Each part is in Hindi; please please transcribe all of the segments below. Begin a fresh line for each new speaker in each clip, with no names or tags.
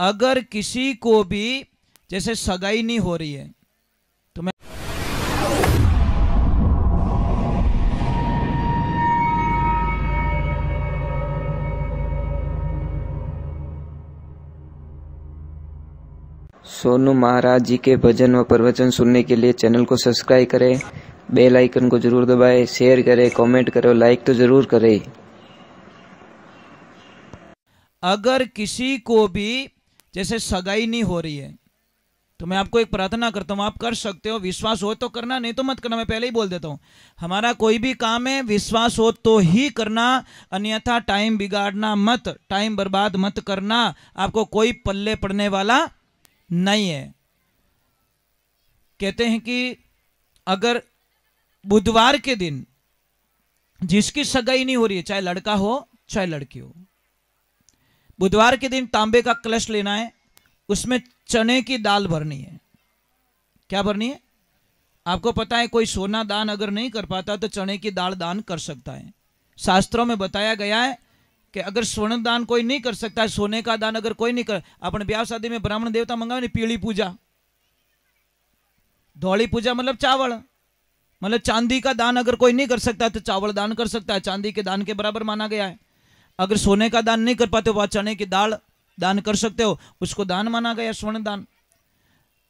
अगर किसी को भी जैसे सगाई नहीं हो रही है तो मैं
सोनू महाराज जी के भजन व प्रवचन सुनने के लिए चैनल को सब्सक्राइब करें, बेल आइकन को जरूर दबाएं, शेयर करें, कमेंट करें, लाइक तो जरूर करें।
अगर किसी को भी जैसे सगाई नहीं हो रही है तो मैं आपको एक प्रार्थना करता हूं, आप कर सकते हो, विश्वास हो तो करना, नहीं तो मत करना। मैं पहले ही बोल देता हूं, हमारा कोई भी काम है विश्वास हो तो ही करना, अन्यथा टाइम बिगाड़ना मत, टाइम बर्बाद मत करना, आपको कोई पल्ले पड़ने वाला नहीं है। कहते हैं कि अगर बुधवार के दिन जिसकी सगाई नहीं हो रही है, चाहे लड़का हो चाहे लड़की हो, बुधवार के दिन तांबे का कलश लेना है, उसमें चने की दाल भरनी है। क्या भरनी है? आपको पता है कोई सोना दान अगर नहीं कर पाता तो चने की दाल दान कर सकता है। शास्त्रों में बताया गया है कि अगर स्वर्ण दान कोई नहीं कर सकता है, सोने का दान अगर कोई नहीं कर, अपने ब्याह शादी में ब्राह्मण देवता मंगावे नहीं, पीली पूजा, धौली पूजा मतलब चावल, मतलब चांदी का दान अगर कोई नहीं कर सकता तो चावल दान कर सकता है, चांदी के दान के बराबर माना गया है। अगर सोने का दान नहीं कर पाते वह चने की दाल दान कर सकते हो, उसको दान माना गया, स्वर्ण दान।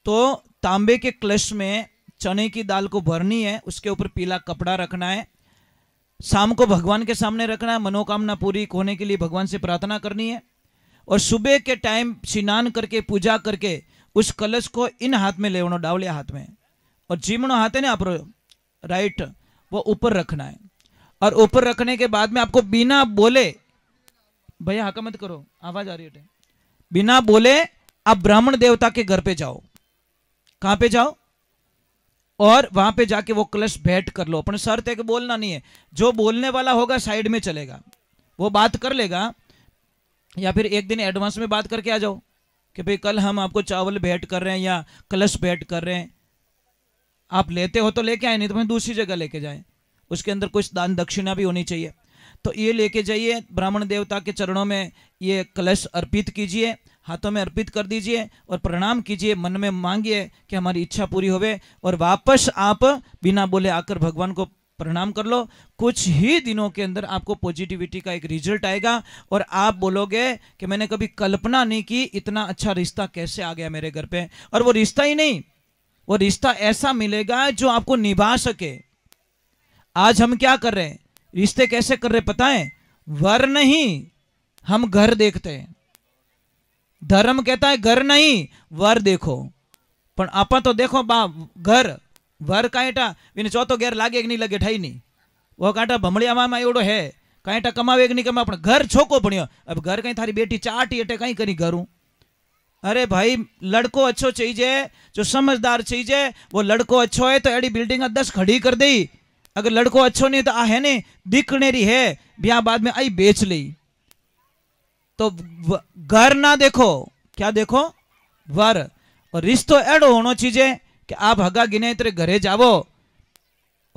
तो तांबे के कलश में चने की दाल को भरनी है, उसके ऊपर पीला कपड़ा रखना है, शाम को भगवान के सामने रखना है, मनोकामना पूरी होने के लिए भगवान से प्रार्थना करनी है। और सुबह के टाइम स्नान करके पूजा करके उस कलश को इन हाथ में लेवनो, डावलिया हाथ में, और जीमणो हाथ है ना आप राइट, वो ऊपर रखना है। और ऊपर रखने के बाद में आपको बिना बोले, भैया हाका मत करो, आवाज आ रही है, बिना बोले आप ब्राह्मण देवता के घर पे जाओ। कहां पे जाओ? और वहां पे जाके वो कलश भेंट कर लो। अपने शर्त है कि बोलना नहीं है, जो बोलने वाला होगा साइड में चलेगा, वो बात कर लेगा, या फिर एक दिन एडवांस में बात करके आ जाओ कि भाई कल हम आपको चावल भेंट कर रहे हैं या कलश भेंट कर रहे हैं, आप लेते हो तो लेके आए, नहीं तो मैं दूसरी जगह लेके जाए, उसके अंदर कुछ दान दक्षिणा भी होनी चाहिए। तो ये लेके जाइए, ब्राह्मण देवता के चरणों में ये कलश अर्पित कीजिए, हाथों में अर्पित कर दीजिए और प्रणाम कीजिए, मन में मांगिए कि हमारी इच्छा पूरी होवे, और वापस आप बिना बोले आकर भगवान को प्रणाम कर लो। कुछ ही दिनों के अंदर आपको पॉजिटिविटी का एक रिजल्ट आएगा और आप बोलोगे कि मैंने कभी कल्पना नहीं की इतना अच्छा रिश्ता कैसे आ गया मेरे घर पे। और वो रिश्ता ही नहीं, वो रिश्ता ऐसा मिलेगा जो आपको निभा सके। आज हम क्या कर रहे हैं, रिश्ते कैसे कर रहे पता है? वर नहीं, हम घर देखते हैं। धर्म कहता है घर नहीं वर देखो, पर आप तो देखो बा घर वर कांटा विने चौथो घेर लागे कि नहीं लगे ठाई नहीं, वो कांटा भमड़िया मामा एवडो है, कांटा कमावे कि नहीं कमा, अपना घर छोको बनियो। अब घर कहीं थारी बेटी चाटी अटे कहीं करी घरू। अरे भाई लड़को अच्छो चाहिए, जो समझदार चाहिए, वो लड़को अच्छो है तो एडी बिल्डिंग 10 खड़ी कर दी, अगर लड़को अच्छो नहीं तो आ है ने दिखनेरी है, ब्याह बाद में आई बेच ली। तो घर ना देखो, क्या देखो? वर। और रिश्तो एडो होनो चाहिए कि आप हगा गिने तेरे घरे जावो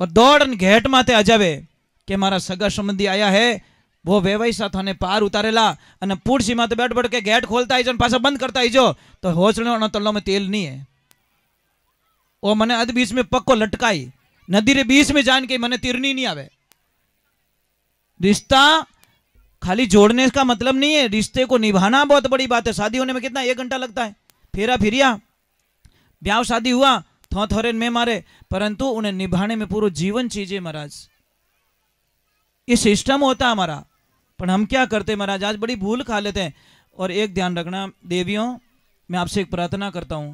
और दौड़न घेट माते आ जावे कि मारा सगा संबंधी आया है, वो व्यवसाय थाने पार उतारेला अने पूड़सी माते बैठ बैठ के गेट खोलता ही जो पासा बंद करता ही जो, तो होचड़ो तल्लो में तेल नहीं है, वो मने अध बीच में पक्को लटकाई, नदी रे बीच में जान के मने तीरनी नहीं आवे। रिश्ता खाली जोड़ने का मतलब नहीं है, रिश्ते को निभाना बहुत बड़ी बात है। शादी होने में कितना 1 घंटा लगता है, फेरा फिरिया, ब्याह शादी हुआ थो थोरे में मारे, परंतु उन्हें निभाने में पूरा जीवन चाहिए महाराज। ये सिस्टम होता है हमारा, पर हम क्या करते महाराज, आज बड़ी भूल खा लेते हैं। और एक ध्यान रखना देवियों, मैं आपसे एक प्रार्थना करता हूं,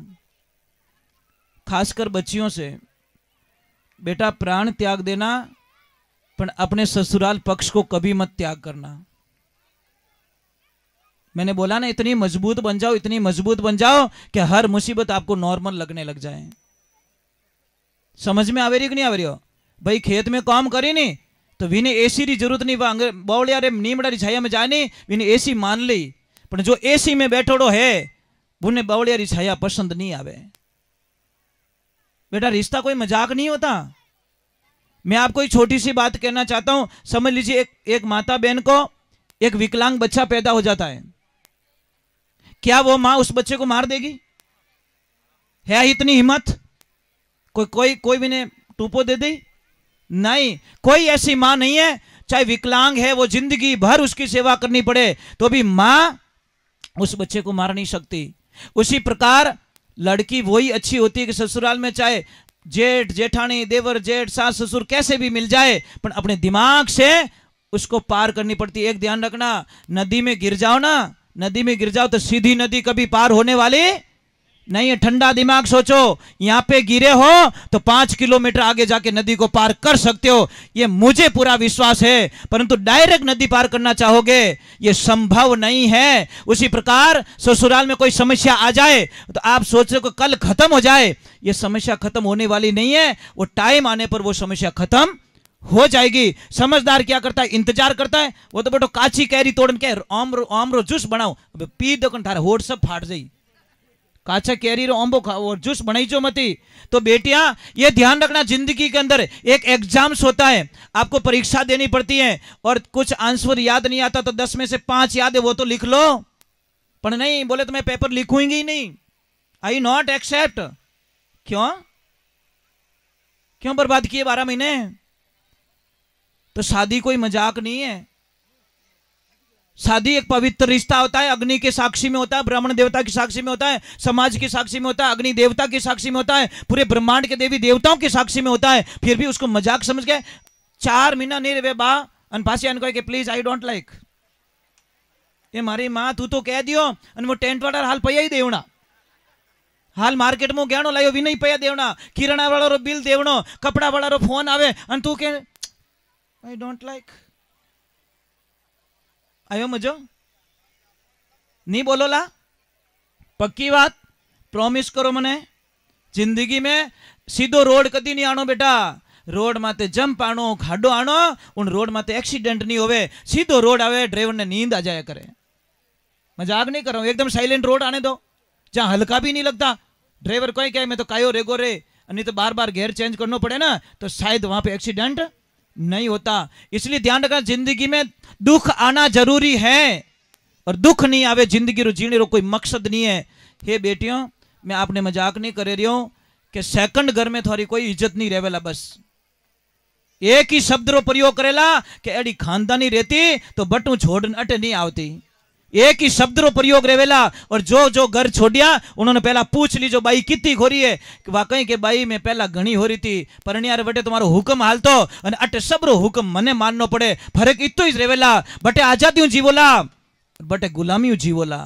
खासकर बच्चियों से, बेटा प्राण त्याग देना पर अपने ससुराल पक्ष को कभी मत त्याग करना। मैंने बोला ना, इतनी मजबूत बन जाओ, इतनी मजबूत बन जाओ कि हर मुसीबत आपको नॉर्मल लगने लग जाए। समझ में आवेरी कि नहीं आवेरी हो? भाई खेत में काम करी नहीं तो विने एसी री जरूरत नहीं, बावड़िया रे नीमड़ा री छाया में जानी विने एसी मान ली, पर जो एसी में बैठोड़ो है उन्हें बावड़िया री छाया पसंद नहीं आवे। बेटा रिश्ता कोई मजाक नहीं होता। मैं आपको एक छोटी सी बात कहना चाहता हूं, समझ लीजिए एक माता बहन को एक विकलांग बच्चा पैदा हो जाता है, क्या वो मां उस बच्चे को मार देगी? है इतनी हिम्मत? कोई भी ने टूपो दे दी? नहीं, कोई ऐसी मां नहीं है, चाहे विकलांग है, वो जिंदगी भर उसकी सेवा करनी पड़े तो भी मां उस बच्चे को मार नहीं सकती। उसी प्रकार लड़की वही अच्छी होती है कि ससुराल में चाहे जेठ जेठानी देवर जेठ सास ससुर कैसे भी मिल जाए, पर अपने दिमाग से उसको पार करनी पड़ती है। एक ध्यान रखना, नदी में गिर जाओ ना, नदी में गिर जाओ तो सीधी नदी कभी पार होने वाली नहीं है। ठंडा दिमाग सोचो, यहां पे गिरे हो तो 5 किलोमीटर आगे जाके नदी को पार कर सकते हो, ये मुझे पूरा विश्वास है। परंतु डायरेक्ट नदी पार करना चाहोगे, ये संभव नहीं है। उसी प्रकार ससुराल में कोई समस्या आ जाए तो आप सोच रहे हो कल खत्म हो जाए, ये समस्या खत्म होने वाली नहीं है। वो टाइम आने पर वो समस्या खत्म हो जाएगी। समझदार क्या करता है? इंतजार करता है। वो तो बेटो काची कैरी तोड़न के आमरो जूस बनाओ, पी दो थारे होठ सब फाट जाई। काचा कैरी रो आंबो खाओ जूस बनाई जो मती। तो बेटियां ये ध्यान रखना, जिंदगी के अंदर एक एग्जाम्स होता है, आपको परीक्षा देनी पड़ती है और कुछ आंसर याद नहीं आता तो 10 में से 5 याद है वो तो लिख लो, पर नहीं बोले तो मैं पेपर लिखूंगी ही नहीं, आई नॉट एक्सेप्ट। क्यों क्यों बर्बाद किए 12 महीने? तो शादी कोई मजाक नहीं है। शादी एक पवित्र रिश्ता होता है, अग्नि के साक्षी में होता है, ब्राह्मण देवता की साक्षी में होता है, समाज की साक्षी में होता है, अग्नि देवता की साक्षी में होता है, पूरे ब्रह्मांड के देवी देवताओं की साक्षी में होता है। फिर भी उसको मजाक समझ के 4 महीना नहीं रहे बा अनपासी अन कहे प्लीज आई डोंट लाइक, ये मारी मां तू तो कह दियो अन वो टेंट वाला हाल पया ही देवना, हाल मार्केट में गहणो लायो भी नहीं पया देवना, किराणा वाला रो बिल देवनो, कपड़ा वाला रो फोन आवे अन तू के आई डोंट लाइक। आयो मजो नहीं बोलो ला, पक्की बात प्रॉमिस करो मने। जिंदगी में सीधो रोड कदी नहीं आनो बेटा, रोड माते जंप आनो, खाडो आनो, उन रोड माते एक्सीडेंट नहीं होवे। सीधो रोड आवे, ड्राइवर ने नींद आ जाया करे। मजाक नहीं कर रहा हूं, एकदम साइलेंट रोड आने दो जहां हल्का भी नहीं लगता। ड्राइवर कोई कहे मैं तो कायो रेगो रे, नहीं तो बार बार गेयर चेंज करना पड़े ना, तो शायद वहां पे एक्सीडेंट नहीं होता। इसलिए ध्यान रखना, जिंदगी में दुख आना जरूरी है और दुख नहीं आवे जिंदगी रो जीने रो कोई मकसद नहीं है। हे बेटियों, मैं आपने मजाक नहीं करे रही हूं कि सेकंड घर में थोड़ी कोई इज्जत नहीं रहेला, बस एक ही शब्द रो प्रयोग करेला कि एडी खानदानी रहती तो बटू छोड़न अटे नहीं आवती। एक ही शब्द रो प्रयोग रेवेला और जो जो घर छोड़िया उन्होंने पहला पूछ ली जो बाई कितनी खोरी है कि वाकई के बाई में पहला घनी हो रही थी, परनियार बटे तुम्हारो हुक्म हालतो और अटे सबरो हुक्म मने माननो पड़े। फर्क इतो ही रेवेला, बटे आजादी जीवोला बटे गुलामी जीवोला।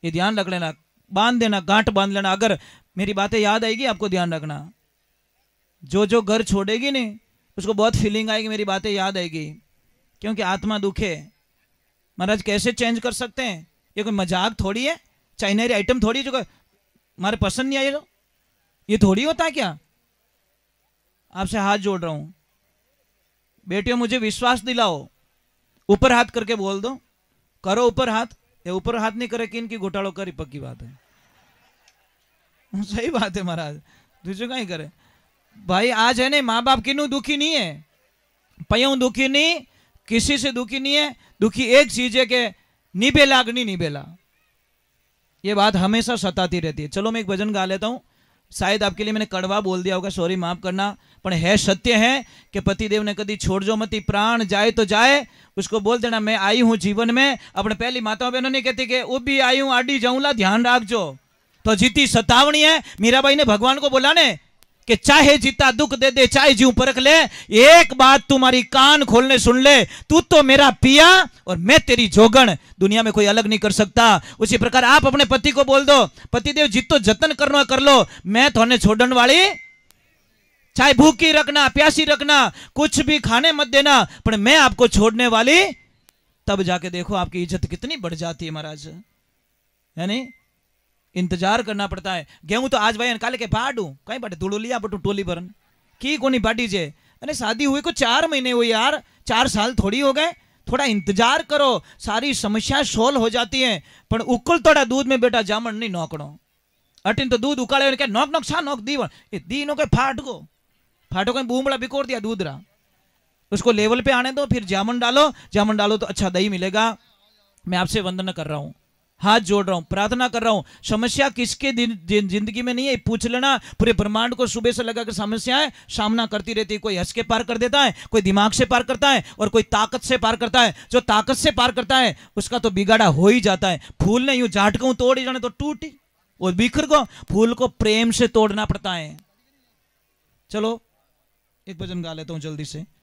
ये ध्यान रख लेना, बांध देना, गांठ बांध लेना। अगर मेरी बातें याद आएगी आपको, ध्यान रखना, जो जो घर छोड़ेगी नहीं उसको बहुत फीलिंग आएगी, मेरी बातें याद आएगी, क्योंकि आत्मा दुखे। महाराज कैसे चेंज कर सकते हैं? ये कोई मजाक थोड़ी है, चाइनरी आइटम थोड़ी है जो हमारे पसंद नहीं आए, ये थोड़ी होता है क्या? आपसे हाथ जोड़ रहा हूं बेटियों, मुझे विश्वास दिलाओ, ऊपर हाथ करके बोल दो, करो ऊपर हाथ। या ऊपर हाथ नहीं करे कि इनकी घोटालो करी, पक्की बात है, सही बात है महाराज, दूसरे का ही करे भाई। आज है नहीं, माँ बाप किन्नू दुखी नहीं है, पयों दुखी नहीं, किसी से दुखी नहीं है। दुखी एक चीज है कि निबेला अग्नि निबेला, ये बात हमेशा सताती रहती है। चलो मैं एक भजन गा लेता हूं, शायद आपके लिए मैंने कड़वा बोल दिया होगा, सॉरी माफ करना, पर है सत्य है कि पतिदेव ने कदी छोड़ जो मती, प्राण जाए तो जाए, उसको बोल देना मैं आई हूं जीवन में। अपने पहली माताओं बहनों ने कहती कि वो भी आई हूं आडी जाऊंला, ध्यान रखजो। तो जीती सतावनी है। मीराबाई ने भगवान को बोला ने कि चाहे जीता दुख दे दे, चाहे जीव परख ले, एक बात तुम्हारी कान खोलने सुन ले, तू तो मेरा पिया और मैं तेरी जोगण, दुनिया में कोई अलग नहीं कर सकता। उसी प्रकार आप अपने पति को बोल दो, पतिदेव जितो जतन करना कर लो, मैं थोने छोड़न वाली, चाहे भूखी रखना प्यासी रखना, कुछ भी खाने मत देना, पर मैं आपको छोड़ने वाली। तब जाके देखो आपकी इज्जत कितनी बढ़ जाती है महाराज, यानी इंतजार करना पड़ता है। गेहूं तो आज भाई काले के पाडू कहीं बाटे धूड़ो लिया बटू टोली भरन की कोनी पाटी जे, अरे शादी हुई को 4 महीने हुई यार, 4 साल थोड़ी हो गए, थोड़ा इंतजार करो, सारी समस्या सोल्व हो जाती है। पर उकल थोड़ा दूध में बेटा जामन नहीं नोकड़ो, अटिन तो दूध उकाले क्या नोक नोक सा नोक दी नो के फाटको कहीं बूमड़ा बिकोर दिया दूध रहा, उसको लेवल पे आने दो, फिर जामन डालो, जामन डालो तो अच्छा दही मिलेगा। मैं आपसे वंदन कर रहा हूं, हाथ जोड़ रहा हूं, प्रार्थना कर रहा हूं। समस्या किसके जिंदगी में नहीं है, पूछ लेना। पूरे ब्रह्मांड को सुबह से लगाकर समस्याएं सामना करती रहती है। कोई हंस के पार कर देता है, कोई दिमाग से पार करता है, और कोई ताकत से पार करता है। जो ताकत से पार करता है उसका तो बिगाड़ा हो ही जाता है। फूल ने यूं झाटकों तोड़ ही जाने तो टूट ही और बिखर को, फूल को प्रेम से तोड़ना पड़ता है। चलो एक भजन गा लेता हूं जल्दी से।